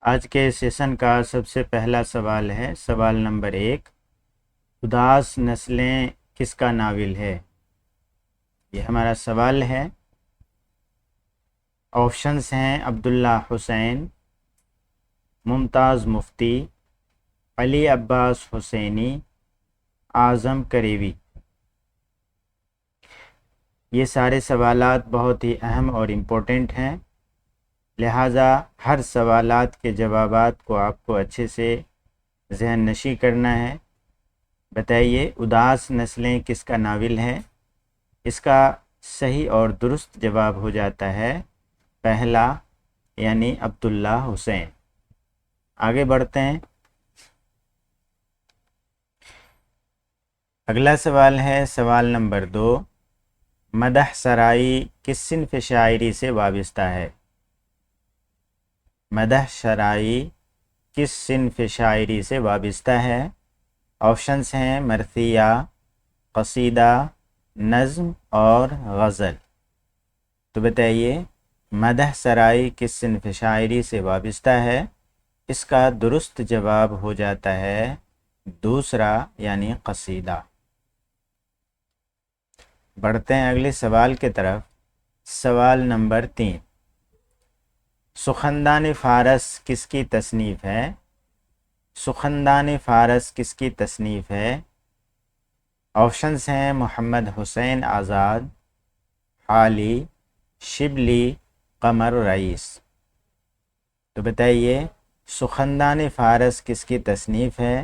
آج کے سیشن کا سب سے پہلا سوال ہے، سوال نمبر 1۔ اداس نسلیں کس کا ناول ہے؟ یہ ہمارا سوال ہے۔ آپشنز ہیں: عبداللہ حسین، ممتاز مفتی، علی عباس حسینی، اعظم کریوی۔ یہ سارے سوالات بہت ہی اہم اور امپورٹنٹ ہیں، لہٰذا ہر سوالات کے جوابات کو آپ کو اچھے سے ذہن نشی کرنا ہے۔ بتائیے، اداس نسلیں کس کا ناول ہے؟ اس کا صحیح اور درست جواب ہو جاتا ہے پہلا، یعنی عبداللہ حسین۔ آگے بڑھتے ہیں۔ اگلا سوال ہے سوال نمبر 2۔ مدح سرائی کس صنف شاعری سے وابستہ ہے؟ مدح سرائی کس صنف شاعری سے وابستہ ہے؟ آپشنز ہیں: مرثیہ، قصیدہ، نظم اور غزل۔ تو بتائیے، مدح سرائی کس صنف شاعری سے وابستہ ہے؟ اس کا درست جواب ہو جاتا ہے دوسرا، یعنی قصیدہ۔ بڑھتے ہیں اگلے سوال کے طرف۔ سوال نمبر 3۔ سخندان فارس کس کی تصنیف ہے؟ سخندان فارس کس کی تصنیف ہے؟ آپشنز ہیں: محمد حسین آزاد، حالی، شبلی، قمر رئیس۔ تو بتائیے، سخندان فارس کس کی تصنیف ہے؟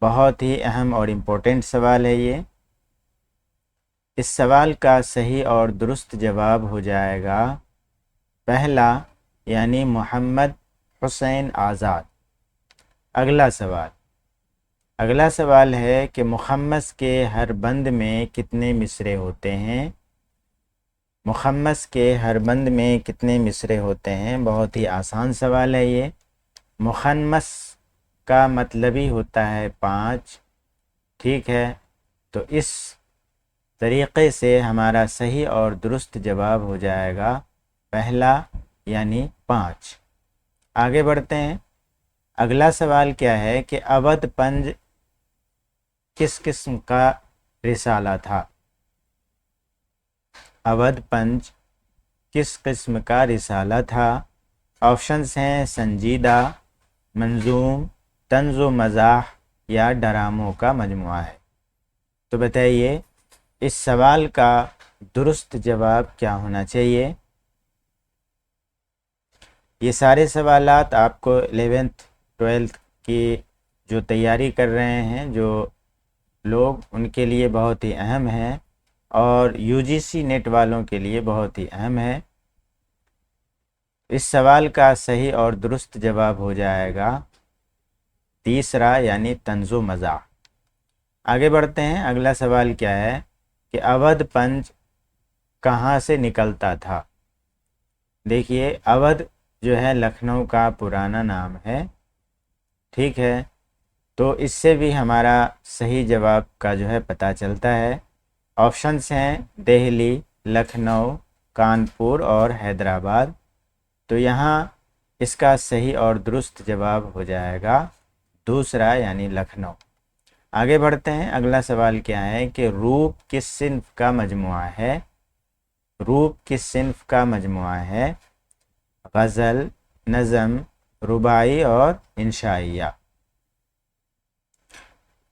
بہت ہی اہم اور امپورٹنٹ سوال ہے یہ۔ اس سوال کا صحیح اور درست جواب ہو جائے گا پہلا، یعنی محمد حسین آزاد۔ اگلا سوال ہے کہ مخمس کے ہر بند میں کتنے مصرے ہوتے ہیں؟ مخمس کے ہر بند میں کتنے مصرے ہوتے ہیں؟ بہت ہی آسان سوال ہے یہ۔ مخمس کا مطلب ہی ہوتا ہے 5، ٹھیک ہے؟ تو اس طریقے سے ہمارا صحیح اور درست جواب ہو جائے گا پہلا، یعنی 5۔ آگے بڑھتے ہیں۔ اگلا سوال کیا ہے کہ اودھ پنج کس قسم کا رسالہ تھا؟ اودھ پنج کس قسم کا رسالہ تھا؟ آپشنز ہیں: سنجیدہ، منظوم، طنز و مزاح یا ڈراموں کا مجموعہ ہے۔ تو بتائیے، اس سوال کا درست جواب کیا ہونا چاہیے؟ یہ سارے سوالات آپ کو 11th 12th کی جو تیاری کر رہے ہیں جو لوگ، ان کے لیے بہت ہی اہم ہے، اور UGC نیٹ والوں کے لیے بہت ہی اہم ہے۔ اس سوال کا صحیح اور درست جواب ہو جائے گا تیسرا، یعنی طنز و مزاح۔ آگے بڑھتے ہیں۔ اگلا سوال کیا ہے کہ اودھ پنج کہاں سے نکلتا تھا؟ دیکھیے، اودھ جو ہے لکھنؤ کا پرانا نام ہے، ٹھیک ہے؟ تو اس سے بھی ہمارا صحیح جواب کا جو ہے پتہ چلتا ہے۔ آپشنز ہیں: دہلی، لکھنؤ، کانپور اور حیدرآباد۔ تو یہاں اس کا صحیح اور درست جواب ہو جائے گا دوسرا، یعنی لکھنؤ۔ آگے بڑھتے ہیں۔ اگلا سوال کیا ہے کہ روپ کس صنف کا مجموعہ ہے؟ روپ کس صنف کا مجموعہ ہے؟ غزل، نظم، رباعی اور انشائیہ۔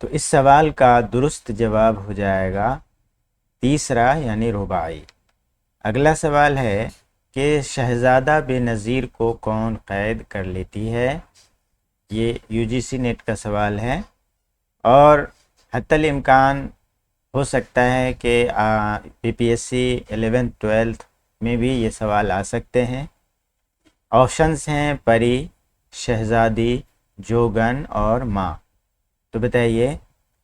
تو اس سوال کا درست جواب ہو جائے گا تیسرا، یعنی رباعی۔ اگلا سوال ہے کہ شہزادہ بے نظیر کو کون قید کر لیتی ہے؟ یہ UGC نیٹ کا سوال ہے، اور حتی الامکان ہو سکتا ہے کہ PPSC 11th 12th میں بھی یہ سوال آ سکتے ہیں۔ آپشنز ہیں: پری، شہزادی، جوگن اور ماں۔ تو بتائیے،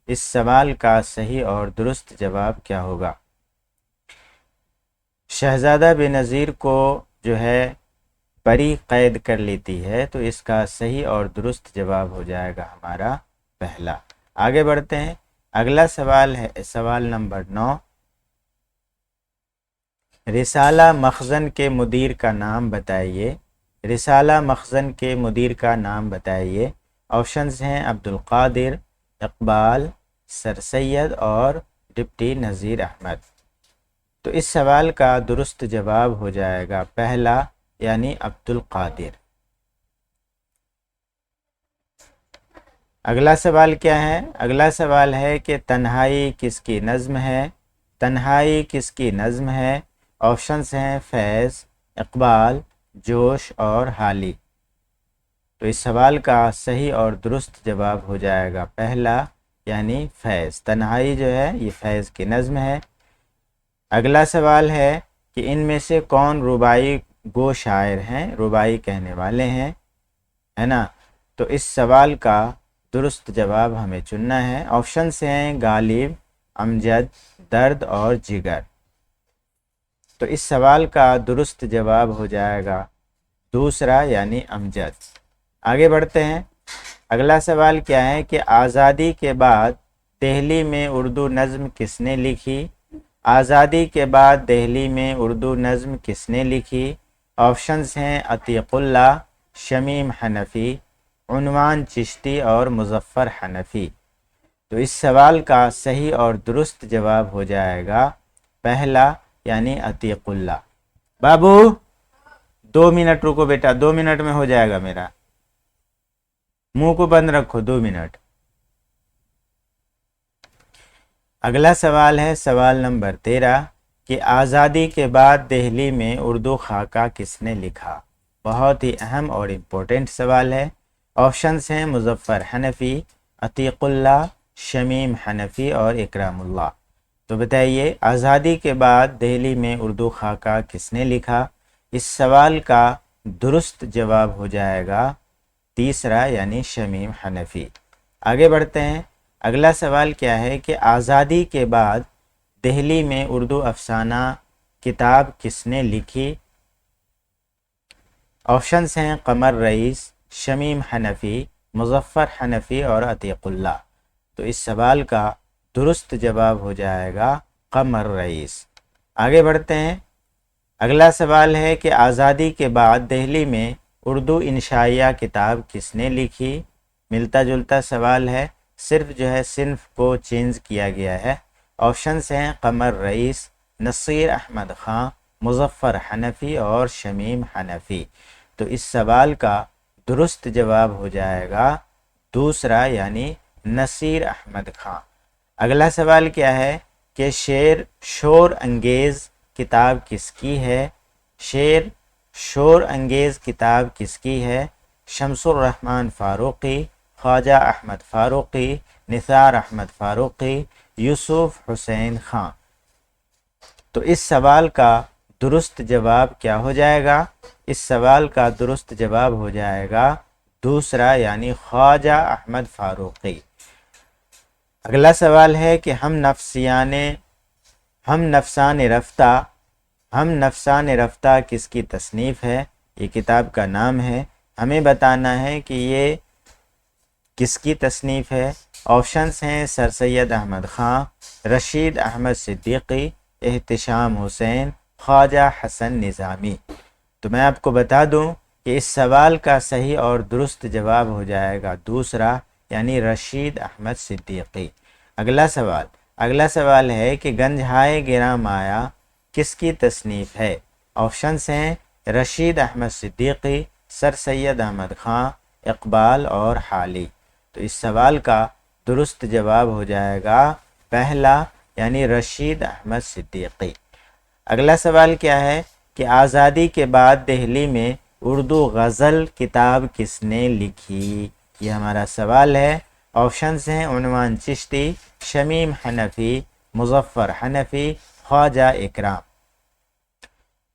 اس سوال کا صحیح اور درست جواب کیا ہوگا؟ شہزادہ بے نظیر کو جو ہے پری قید کر لیتی ہے، تو اس کا صحیح اور درست جواب ہو جائے گا ہمارا پہلا۔ آگے بڑھتے ہیں۔ اگلا سوال ہے سوال نمبر 9۔ رسالہ مخزن کے مدیر کا نام بتائیے۔ رسالہ مخزن کے مدیر کا نام بتائیے۔ آپشنز ہیں عبدالقادر، اقبال، سر سید اور ڈپٹی نذیر احمد۔ تو اس سوال کا درست جواب ہو جائے گا پہلا، یعنی عبدالقادر۔ اگلا سوال کیا ہے؟ اگلا سوال ہے کہ تنہائی کس کی نظم ہے؟ تنہائی کس کی نظم ہے؟ آپشنز ہیں فیض، اقبال، جوش اور حالی۔ تو اس سوال کا صحیح اور درست جواب ہو جائے گا پہلا، یعنی فیض۔ تنہائی جو ہے یہ فیض کی نظم ہے۔ اگلا سوال ہے کہ ان میں سے کون رباعی گو شاعر ہیں، رباعی کہنے والے ہیں، ہے نا؟ تو اس سوال کا درست جواب ہمیں چننا ہے۔ آپشنز ہیں غالب، امجد، درد اور جگر۔ تو اس سوال کا درست جواب ہو جائے گا دوسرا، یعنی امجد۔ آگے بڑھتے ہیں۔ اگلا سوال کیا ہے کہ آزادی کے بعد دہلی میں اردو نظم کس نے لکھی؟ آزادی کے بعد دہلی میں اردو نظم کس نے لکھی؟ آپشنز ہیں عتیق اللہ، شمیم حنفی، عنوان چشتی اور مظفر حنفی۔ تو اس سوال کا صحیح اور درست جواب ہو جائے گا پہلا، یعنی عتیق اللہ۔ بابو 2 منٹ رکو بیٹا، 2 منٹ میں ہو جائے گا میرا، منہ کو بند رکھو 2 منٹ۔ اگلا سوال ہے سوال نمبر 13 کہ آزادی کے بعد دہلی میں اردو خاکہ کس نے لکھا؟ بہت ہی اہم اور امپورٹنٹ سوال ہے۔ آپشنز ہیں مظفر حنفی، عتیق اللہ، شمیم حنفی اور اکرام اللہ۔ تو بتائیے آزادی کے بعد دہلی میں اردو خاکہ کس نے لکھا؟ اس سوال کا درست جواب ہو جائے گا تیسرا، یعنی شمیم حنفی۔ آگے بڑھتے ہیں۔ اگلا سوال کیا ہے کہ آزادی کے بعد دہلی میں اردو افسانہ کتاب کس نے لکھی؟ آپشنز ہیں قمر رئیس، شمیم حنفی، مظفر حنفی اور عتیق اللہ۔ تو اس سوال کا درست جواب ہو جائے گا قمر رئیس۔ آگے بڑھتے ہیں۔ اگلا سوال ہے کہ آزادی کے بعد دہلی میں اردو انشائیہ کتاب کس نے لکھی؟ ملتا جلتا سوال ہے، صرف جو ہے صنف کو چینج کیا گیا ہے۔ آپشنز ہیں قمر رئیس، نصیر احمد خان، مظفر حنفی اور شمیم حنفی۔ تو اس سوال کا درست جواب ہو جائے گا دوسرا، یعنی نصیر احمد خان۔ اگلا سوال کیا ہے کہ شور انگیز کتاب کس کی ہے؟ شور انگیز کتاب کس کی ہے؟ شمس الرحمن فاروقی، خواجہ احمد فاروقی، نثار احمد فاروقی، یوسف حسین خان۔ تو اس سوال کا درست جواب کیا ہو جائے گا؟ اس سوال کا درست جواب ہو جائے گا دوسرا، یعنی خواجہ احمد فاروقی۔ اگلا سوال ہے کہ ہم نفسان رفتہ کس کی تصنیف ہے؟ یہ کتاب کا نام ہے، ہمیں بتانا ہے کہ یہ کس کی تصنیف ہے۔ آپشنز ہیں سر سید احمد خان، رشید احمد صدیقی، احتشام حسین، خواجہ حسن نظامی۔ تو میں آپ کو بتا دوں کہ اس سوال کا صحیح اور درست جواب ہو جائے گا دوسرا، یعنی رشید احمد صدیقی۔ اگلا سوال ہے کہ گنجہائے گراں مایا کس کی تصنیف ہے؟ آپشنز ہیں رشید احمد صدیقی، سر سید احمد خان، اقبال اور حالی۔ تو اس سوال کا درست جواب ہو جائے گا پہلا، یعنی رشید احمد صدیقی۔ اگلا سوال کیا ہے کہ آزادی کے بعد دہلی میں اردو غزل کتاب کس نے لکھی؟ یہ ہمارا سوال ہے۔ آپشنز ہیں عنوان چشتی، شمیم حنفی، مظفر حنفی، خواجہ اکرام۔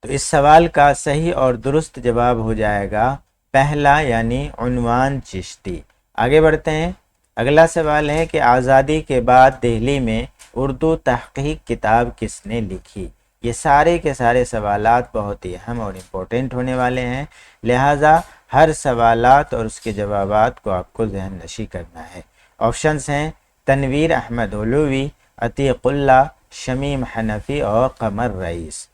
تو اس سوال کا صحیح اور درست جواب ہو جائے گا پہلا، یعنی عنوان چشتی۔ آگے بڑھتے ہیں۔ اگلا سوال ہے کہ آزادی کے بعد دہلی میں اردو تحقیق کتاب کس نے لکھی؟ یہ سارے کے سارے سوالات بہت ہی اہم اور امپورٹنٹ ہونے والے ہیں، لہٰذا ہر سوالات اور اس کے جوابات کو آپ کو ذہن نشی کرنا ہے۔ آپشنز ہیں تنویر احمد علوی، عتیق اللہ، شمیم حنفی اور قمر رئیس۔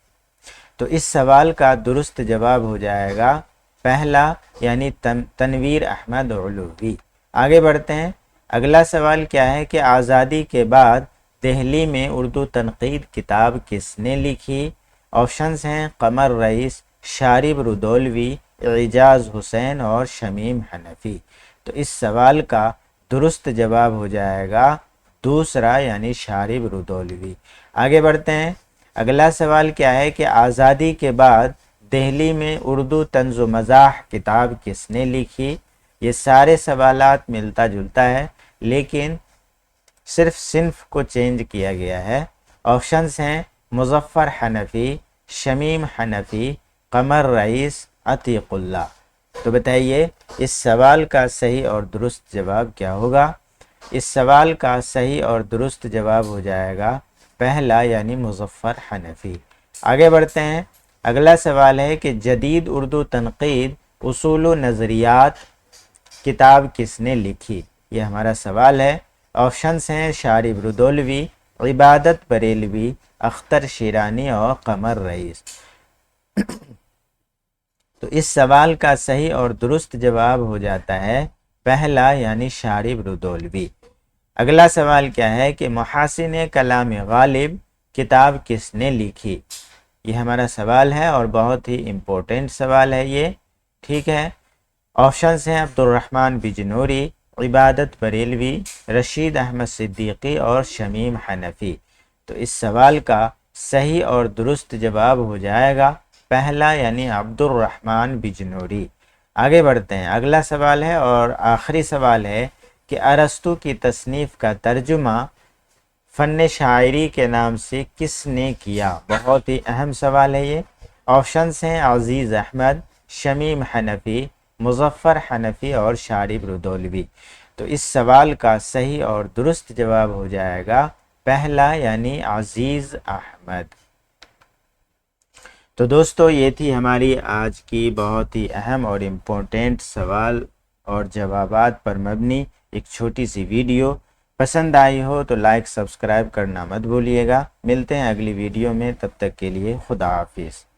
تو اس سوال کا درست جواب ہو جائے گا پہلا یعنی تنویر احمد علوی۔ آگے بڑھتے ہیں، اگلا سوال کیا ہے کہ آزادی کے بعد دہلی میں اردو تنقید کتاب کس نے لکھی؟ آپشنز ہیں قمر رئیس، شارب رودولوی، اعجاز حسین اور شمیم حنفی۔ تو اس سوال کا درست جواب ہو جائے گا دوسرا یعنی شارب رودولوی۔ آگے بڑھتے ہیں، اگلا سوال کیا ہے کہ آزادی کے بعد دہلی میں اردو طنز و مزاح کتاب کس نے لکھی؟ یہ سارے سوالات ملتا جلتا ہے لیکن صرف صنف کو چینج کیا گیا ہے۔ آپشنز ہیں مظفر حنفی، شمیم حنفی، قمر رئیس، عتیق اللہ۔ تو بتائیے اس سوال کا صحیح اور درست جواب کیا ہوگا؟ اس سوال کا صحیح اور درست جواب ہو جائے گا پہلا یعنی مظفر حنفی۔ آگے بڑھتے ہیں، اگلا سوال ہے کہ جدید اردو تنقید اصول و نظریات کتاب کس نے لکھی؟ یہ ہمارا سوال ہے۔ آپشنز ہیں شارب رودولوی، عبادت بریلوی، اختر شیرانی اور قمر رئیس۔ تو اس سوال کا صحیح اور درست جواب ہو جاتا ہے پہلا یعنی شارب رودولوی۔ اگلا سوال کیا ہے کہ محاسن کلام غالب کتاب کس نے لکھی؟ یہ ہمارا سوال ہے اور بہت ہی امپورٹنٹ سوال ہے یہ، ٹھیک ہے۔ آپشنز ہیں عبد الرحمن بجنوری، عبادت بریلوی، رشید احمد صدیقی اور شمیم حنفی۔ تو اس سوال کا صحیح اور درست جواب ہو جائے گا پہلا یعنی عبد الرحمن بجنوری۔ آگے بڑھتے ہیں، اگلا سوال ہے اور آخری سوال ہے کہ ارسطو کی تصنیف کا ترجمہ فن شاعری کے نام سے کس نے کیا؟ بہت ہی اہم سوال ہے یہ۔ آپشنز ہیں عزیز احمد، شمیم حنفی، مظفر حنفی اور شارب رودولوی۔ تو اس سوال کا صحیح اور درست جواب ہو جائے گا پہلا یعنی عزیز احمد۔ تو دوستو یہ تھی ہماری آج کی بہت ہی اہم اور امپورٹنٹ سوال اور جوابات پر مبنی ایک چھوٹی سی ویڈیو۔ پسند آئی ہو تو لائک سبسکرائب کرنا مت بھولیے گا۔ ملتے ہیں اگلی ویڈیو میں، تب تک کے لیے خدا حافظ۔